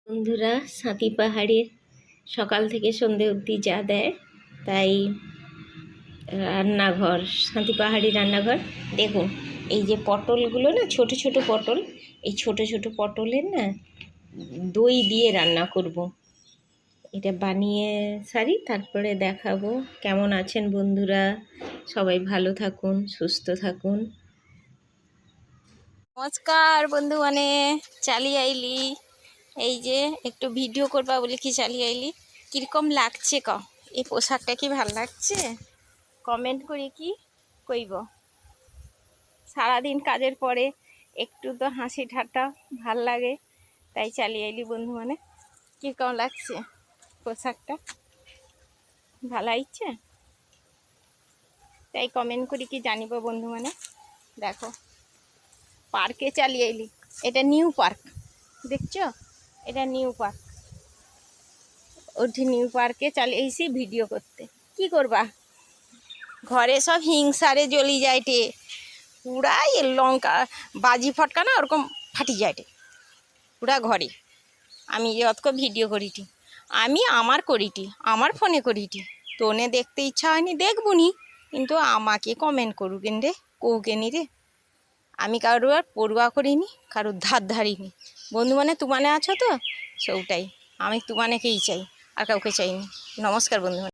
বন্ধুরা, সাথী পাহাড়ের সকাল থেকে সন্ধে অবধি যা দেয় তাই রান্নাঘর, সাথী পাহাড়ি রান্নাঘর। দেখুন, এই যে পটলগুলো না, ছোট ছোট পটল, এই ছোট ছোট পটলের না দই দিয়ে রান্না করব। এটা বানিয়ে সারি, তারপরে দেখাবো। কেমন আছেন বন্ধুরা? সবাই ভালো থাকুন, সুস্থ থাকুন। নমস্কার বন্ধু, চালিয়ে আইলি। এই যে একটু ভিডিও করবা বলে কি চালিয়ে আইলি। কীরকম লাগছে এই পোশাকটা কি ভাল লাগছে? কমেন্ট করে কি কইব। সারাদিন কাজের পরে একটু তো হাসি ঠাট্টা ভাল লাগে, তাই চালিয়ে আইলি বন্ধু। কীরকম লাগছে পোশাকটা? ভালো আইছে? তাই কমেন্ট করি কি জানিব বন্ধু। দেখো, পার্কে চালিয়ে আইলি। এটা নিউ পার্ক, দেখছো? এটা নিউ পার্ক। ওঠি নিউ পার্কে চালিয়ে আইসি ভিডিও করতে। কি করবা, ঘরে সব হিংসারে জ্বলি যায়টে। পুরা লঙ্কা বাজি ফটকা না ওরকম ফাটি যায়টে পুরা ঘরে। আমি যে অতক ভিডিও করিটি, আমি আমার করিটি, আমার ফোনে করিটি। তোনে দেখতে ইচ্ছা হয়নি, দেখবুনি, কিন্তু আমাকে কমেন্ট করুকেন রে, কৌকেনি রে। আমি কারোর আর পড়ুয়া করিনি, কারোর ধার ধারিনি বন্ধু। তুমানে আছো তো, সৌটাই। আমি তুমানেকেই চাই, আর কাউকে চাইনি। নমস্কার বন্ধু।